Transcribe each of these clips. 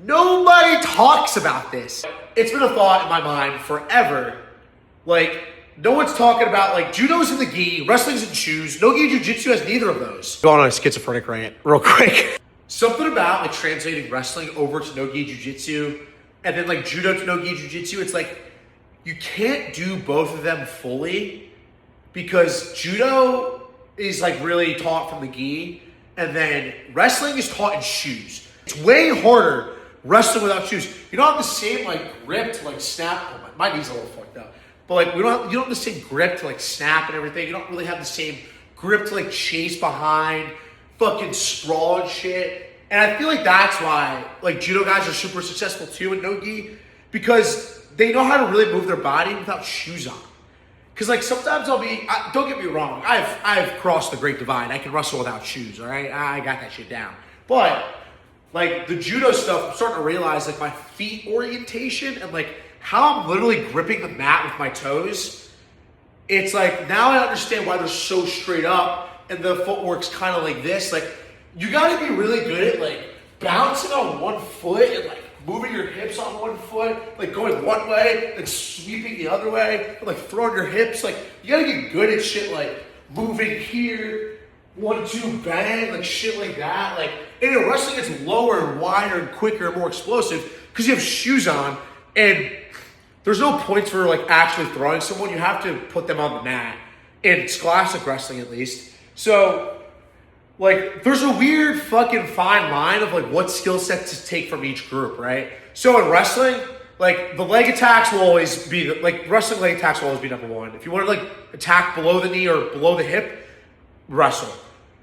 Nobody talks about this. It's been a thought in my mind forever. Like, no one's talking about, like, judo's in the gi, wrestling's in shoes. No-gi jiu-jitsu has neither of those. Going on a schizophrenic rant real quick. Something about, like, translating wrestling over to no-gi jiu-jitsu and then, like, judo to no-gi jiu-jitsu, it's like, you can't do both of them fully because judo is, like, really taught from the gi and then wrestling is taught in shoes. It's way harder wrestling without shoes. You don't have the same, like, grip to, like, snap. Oh, my knee's a little fucked up. But, like, you don't have the same grip to, like, snap and everything. You don't really have the same grip to, like, chase behind, fucking sprawl and shit. And I feel like that's why, like, judo guys are super successful, too, in no-gi. Because they know how to really move their body without shoes on. Because, like, sometimes don't get me wrong, I've crossed the great divide. I can wrestle without shoes, all right? I got that shit down. But, like, the judo stuff, I'm starting to realize, like, my feet orientation and, like, how I'm literally gripping the mat with my toes. It's like, now I understand why they're so straight up and the footwork's kind of like this. Like, you got to be really good at, like, bouncing on one foot and, like, moving your hips on one foot, like, going one way and sweeping the other way, and, like, throwing your hips. Like, you got to get good at shit like moving here, 1-2 bang, like, shit like that. Like, and in wrestling, it's lower and wider and quicker and more explosive because you have shoes on, and there's no points for, like, actually throwing someone. You have to put them on the mat, in classic wrestling at least. So, like, there's a weird fucking fine line of, like, what skill set to take from each group, right? So in wrestling, like, the leg attacks will always be, wrestling leg attacks will always be number one. If you want to, like, attack below the knee or below the hip, wrestle.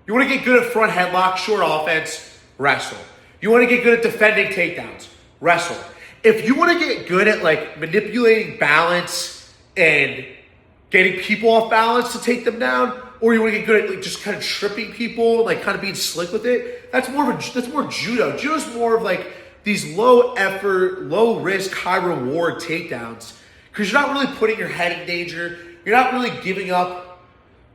You want to get good at front headlock, short offense, wrestle. You want to get good at defending takedowns, wrestle. If you want to get good at, like, manipulating balance and getting people off balance to take them down, or you want to get good at, like, just kind of tripping people, like, kind of being slick with it, that's more judo. Judo's more of, like, these low effort, low risk, high reward takedowns because you're not really putting your head in danger. You're not really giving up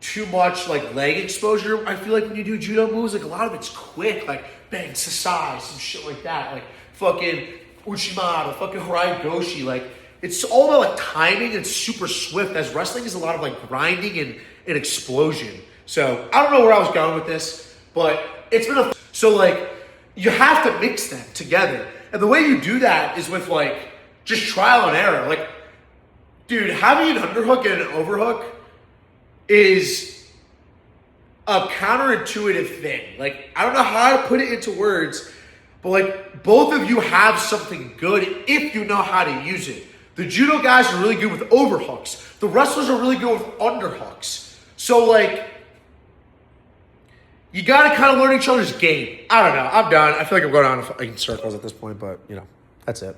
too much, like, leg exposure. I feel like when you do judo moves, like, a lot of it's quick, like bang sasai, some shit like that, like fucking uchimata, fucking harai goshi. Like, it's all about, like, timing and super swift, as wrestling is a lot of, like, grinding and explosion. So I don't know where I was going with this, but it's been so, like, you have to mix them together. And the way you do that is with, like, just trial and error. Like, dude, having an underhook and an overhook is a counterintuitive thing. Like, I don't know how to put it into words, but, like, both of you have something good if you know how to use it. The judo guys are really good with overhooks. The wrestlers are really good with underhooks. So, like, you got to kind of learn each other's game. I don't know. I'm done. I feel like I'm going on in circles at this point, but, you know, that's it.